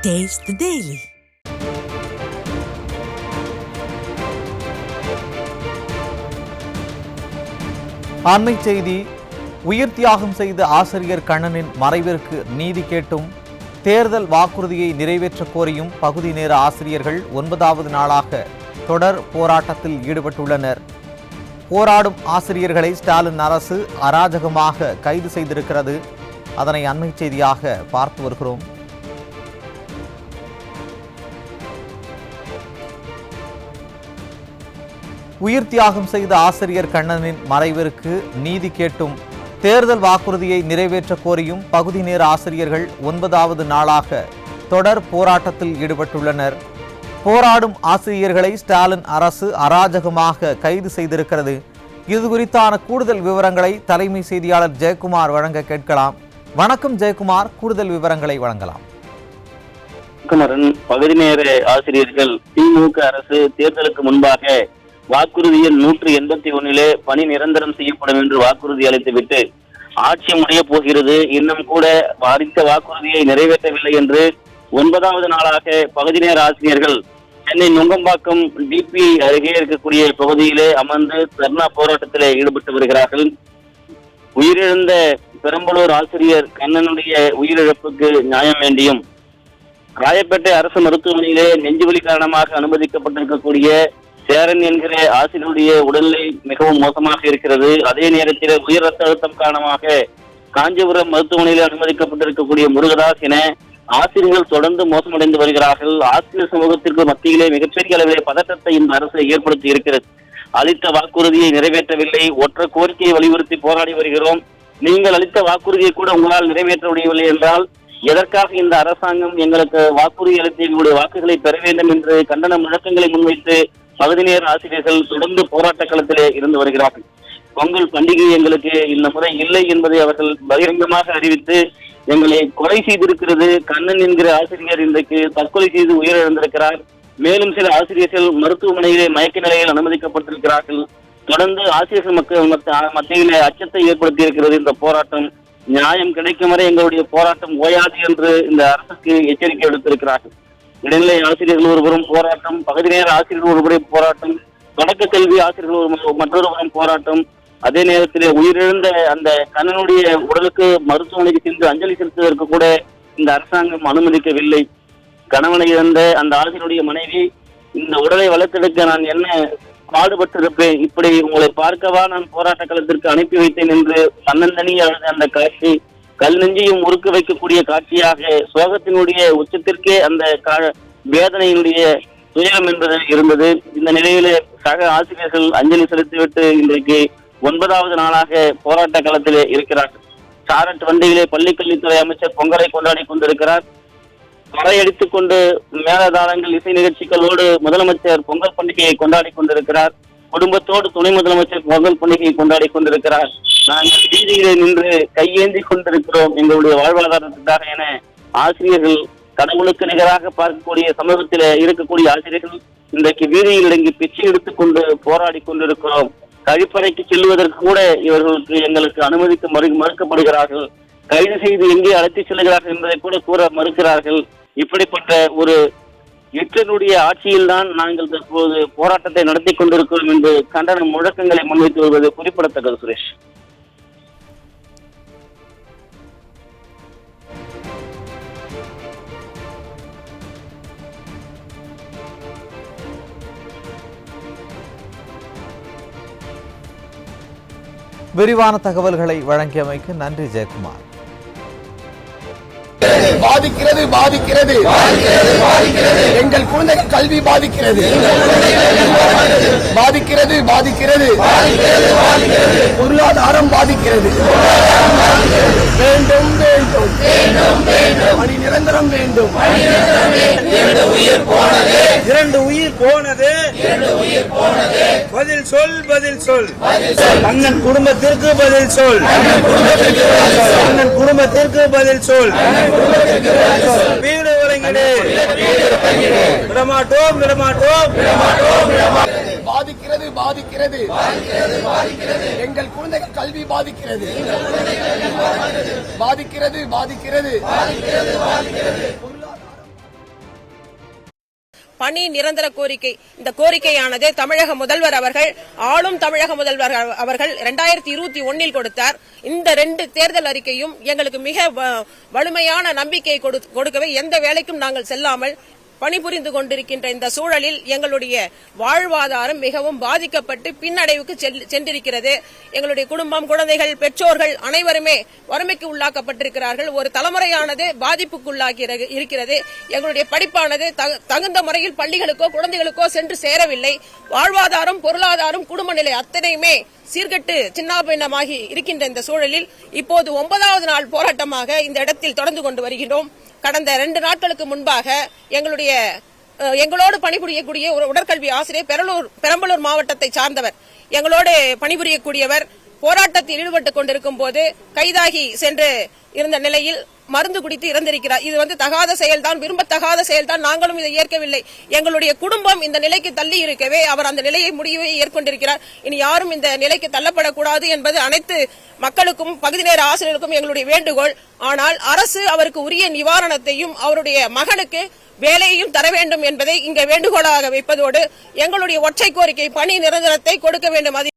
Taste the Daily. அண்மை செய்தி. உயிர் தியாகம் செய்த ஆசிரியர் கண்ணனின் மறைவிற்கு நீதி கேட்டும் தேர்தல் வாக்குறுதியை நிறைவேற்ற கோரியும் பகுதி நேர ஆசிரியர்கள் 9வது நாளாக தொடர் போராட்டத்தில் ஈடுபட்டுள்ளனர். போராடும் ஆசிரியர்களை ஸ்டாலின் அரசு அராஜகமாக கைது செய்திருக்கிறது. அதனை அண்மை செய்தியாக பார்த்து வருகிறோம். உயிர் தியாகம் செய்த ஆசிரியர் கண்ணனின் மறைவிற்கு நீதி கேட்டும் தேர்தல் வாக்குறுதியை நிறைவேற்ற கோரியும் பகுதி நேர ஆசிரியர்கள் 9வது நாளாக தொடர் போராட்டத்தில் ஈடுபட்டுள்ளனர். போராடும் ஆசிரியர்களை ஸ்டாலின் அரசு அராஜகமாக கைது செய்திருக்கிறது. இது குறித்தான கூடுதல் விவரங்களை தலைமை செய்தியாளர் ஜெயக்குமார் வழங்க கேட்கலாம். வணக்கம் ஜெயக்குமார், கூடுதல் விவரங்களை வழங்கலாம். பகுதி நேர ஆசிரியர்கள் திமுக அரசு தேர்தலுக்கு முன்பாக வாக்குறுதி எண் 181 பணி நிரந்தரம் செய்யப்படும் என்று வாக்குறுதி அளித்துவிட்டு ஆட்சி முடிய போகிறது, இன்னும் கூட அளித்த வாக்குறுதியை நிறைவேற்றவில்லை என்று 9வது நாளாக பகுதி நேர ஆசிரியர்கள் சென்னை நுங்கம்பாக்கம் டிபி அருகே இருக்கக்கூடிய பகுதியிலே அமர்ந்து தர்ணா போராட்டத்திலே ஈடுபட்டு வருகிறார்கள். உயிரிழந்த பெரம்பலூர் ஆசிரியர் கண்ணனுடைய உயிரிழப்புக்கு நியாயம் வேண்டியும் ராயப்பேட்டை அரசு மருத்துவமனையிலே நெஞ்சுவலி காரணமாக அனுமதிக்கப்பட்டிருக்கக்கூடிய சேரன் என்கிற ஆசிரியருடைய உடல்நிலை மிகவும் மோசமாக இருக்கிறது. அதே நேரத்தில் உயர் ரத்த அழுத்தம் காரணமாக காஞ்சிபுரம் மருத்துவமனையில் அனுமதிக்கப்பட்டிருக்கக்கூடிய முருகதாஸ் என ஆசிரியர்கள் தொடர்ந்து மோசமடைந்து வருகிறார்கள். ஆசிரியர் சமூகத்திற்கு மத்தியிலே மிகப்பெரிய அளவிலே பதற்றத்தை இந்த அரசு ஏற்படுத்தி இருக்கிறது. அளித்த வாக்குறுதியை நிறைவேற்றவில்லை, ஒற்றை கோரிக்கையை வலியுறுத்தி போராடி வருகிறோம். நீங்கள் அளித்த வாக்குறுதியை கூட உங்களால் நிறைவேற்ற முடியவில்லை என்றால் எதற்காக இந்த அரசாங்கம் எங்களுக்கு வாக்குறுதி அளித்து எங்களுடைய வாக்குகளை பெற வேண்டும் என்று கண்டன முழக்கங்களை முன்வைத்து பகுதி நேர ஆசிரியர்கள் தொடர்ந்து போராட்ட களத்திலே இருந்து வருகிறார்கள். பொங்கல் பண்டிகை எங்களுக்கு இந்த முறை இல்லை என்பதை அவர்கள் பகிரங்கமாக அறிவித்து எங்களை கொலை செய்திருக்கிறது. கண்ணன் என்கிற ஆசிரியர் இன்றைக்கு தற்கொலை செய்து உயிரிழந்திருக்கிறார். மேலும் சில ஆசிரியர்கள் மருத்துவமனையிலே மயக்க நிலையில் அனுமதிக்கப்பட்டிருக்கிறார்கள். தொடர்ந்து ஆசிரியர்கள் மத்தியிலே அச்சத்தை ஏற்படுத்தி இருக்கிறது இந்த போராட்டம். நியாயம் கிடைக்கும் வரை எங்களுடைய போராட்டம் ஓயாது என்று இந்த அரசுக்கு எச்சரிக்கை விடுத்திருக்கிறார்கள். இடைநிலை ஆசிரியர்கள் ஒருபுறம் போராட்டம், பகுதி நேர ஆசிரியர்கள் ஒருபுறம் போராட்டம், தொடக்க கல்வி ஆசிரியர்கள் மற்றொரு புறம் போராட்டம். அதே நேரத்தில் உயிரிழந்த அந்த கண்ணனுடைய உடலுக்கு மருத்துவமனைக்கு சென்று அஞ்சலி செலுத்துவதற்கு கூட இந்த அரசாங்கம் அனுமதிக்கவில்லை. கணவனை இழந்த அந்த ஆசிரியருடைய மனைவி, இந்த உடலை வளர்த்தெடுக்க நான் என்ன பாடுபட்டிருப்பேன், இப்படி உங்களை பார்க்கவா நான் போராட்ட களத்திற்கு அனுப்பி வைத்தேன் என்று தன்னந்தனி அழுத அந்த காட்சி கல் நெஞ்சையும் உருக்க வைக்கக்கூடிய காட்சியாக சோகத்தினுடைய உச்சத்திற்கே அந்த வேதனையினுடைய துயரம் என்பது இருந்தது. இந்த நிலையில சக ஆசிரியர்கள் அஞ்சலி செலுத்திவிட்டு இன்றைக்கு 9வது நாளாக போராட்ட களத்திலே இருக்கிறார்கள். சாரட் வண்டியிலே பள்ளிக்கல்வித்துறை அமைச்சர் பொங்கலை கொண்டாடி கொண்டிருக்கிறார். பறையடித்துக் கொண்டு மேலதாளங்கள் இசை நிகழ்ச்சிகளோடு முதலமைச்சர் பொங்கல் பண்டிகையை கொண்டாடி கொண்டிருக்கிறார். குடும்பத்தோடு துணை முதலமைச்சர் பொங்கல் பண்டிகையை கொண்டாடி கொண்டிருக்கிறார். நாங்கள் வீதியிலே நின்று கையேந்தி கொண்டிருக்கிறோம் எங்களுடைய வாழ்வாதாரத்துக்காக என ஆசிரியர்கள் கடவுளுக்கு நிகராக பார்க்கக்கூடிய சமூகத்தில் இருக்கக்கூடிய ஆசிரியர்கள் இன்றைக்கு வீதியில் இறங்கி பிச்சை எடுத்துக்கொண்டு போராடி கொண்டிருக்கிறோம். கழிப்பறைக்கு செல்வதற்கு கூட இவர்களுக்கு எங்களுக்கு அனுமதிக்க மறுக்கப்படுகிறார்கள். கைது செய்து எங்கே அழைத்து செல்கிறார்கள் என்பதை கூட கூற மறுக்கிறார்கள். இப்படிப்பட்ட ஒரு இற்றனுடைய ஆட்சியில் தான் நாங்கள் தற்போது போராட்டத்தை நடத்தி கொண்டிருக்கிறோம் என்று கண்டன முழக்கங்களை முன்வைத்து வருவது குறிப்பிடத்தக்கது. சுரேஷ், விரிவான தகவல்களை வழங்கியமைக்கு நன்றி ஜெயக்குமார். பாதிக்கிறது பாதிக்கிறது எங்கள் குழந்தைகள் கல்வி பாதிக்கிறது பாதிக்கிறது பாதிக்கிறது பொருளாதாரம் பாதிக்கிறது. வேண்டும் வேண்டும் பணி நிரந்தரம் வேண்டும். 2 உயிர் போனது பதில் சொல் பதில் சொல். அண்ணன் குடும்பத்திற்கு பதில் சொல். அண்ணன் குடும்பத்திற்கு பதில் சொல். வீடு வழங்கிடு. விடமாட்டோம் விடமாட்டோம். பாதிக்கிறது பாதிக்கிறது எங்கள் குழந்தைகள் கல்வி பாதிக்கிறது பாதிக்கிறது பாதிக்கிறது. பணி நிரந்தர கோரிக்கை. இந்த கோரிக்கையானது தமிழக முதல்வர் அவர்கள், ஆளும் தமிழக முதல்வர் அவர்கள் 2021 கொடுத்தார். இந்த 2 தேர்தல் அறிக்கையும் எங்களுக்கு மிக வலிமையான நம்பிக்கையை கொடுக்கவே எந்த வேலைக்கும் நாங்கள் செல்லாமல் பணிபுரிந்து கொண்டிருக்கின்ற இந்த சூழலில் எங்களுடைய வாழ்வாதாரம் மிகவும் பாதிக்கப்பட்டு பின்னடைவுக்கு சென்றிருக்கிறது. எங்களுடைய குடும்பம், குழந்தைகள், பெற்றோர்கள் அனைவருமே வறுமைக்கு உள்ளாக்கப்பட்டிருக்கிறார்கள். ஒரு தலைமுறையானது பாதிப்புக்குள்ளாகி இருக்கிறது. எங்களுடைய படிப்பானது தகுந்த முறையில் பள்ளிகளுக்கோ குழந்தைகளுக்கோ சென்று சேரவில்லை. வாழ்வாதாரம், பொருளாதாரம், குடும்ப நிலை அத்தனையுமே சீர்கெட்டு சின்னாபின்னமாகி இருக்கின்ற இந்த சூழலில் இப்போது 9வது நாள் போராட்டமாக இந்த இடத்தில் தொடர்ந்து கொண்டு வருகிறோம். கடந்த 2 நாட்களுக்கு முன்பாக எங்களோடு பணிபுரியக்கூடிய ஒரு உடற்கல்வி ஆசிரியர் பெரம்பலூர் மாவட்டத்தை சார்ந்தவர் எங்களோடு பணிபுரியக்கூடியவர் போராட்டத்தில் ஈடுபட்டுக் கொண்டிருக்கும் போது கைதாகி சென்று இருந்த நிலையில் மருந்து குடித்து இறந்திருக்கிறார். இது தகாத செயல்தான், விரும்பத்தகாத செயல்தான். நாங்களும் இதை ஏற்கவில்லை. எங்களுடைய குடும்பம் இந்த நிலைக்கு தள்ளி இருக்கவே அவர் அந்த நிலையை முடிவை ஏற்கொண்டிருக்கிறார். இனி யாரும் இந்த நிலைக்கு தள்ளப்படக்கூடாது என்பது அனைத்து மக்களுக்கும் பகுதி நேர ஆசிரியர்களுக்கும் எங்களுடைய வேண்டுகோள். ஆனால் அரசு அவருக்கு உரிய நிவாரணத்தையும் அவருடைய மகனுக்கு வேலையையும் தர வேண்டும் என்பதை இங்க வேண்டுகோளாக வைப்பதோடு எங்களுடைய ஒற்றை கோரிக்கை பணி நிரந்தரத்தை கொடுக்க வேண்டும்.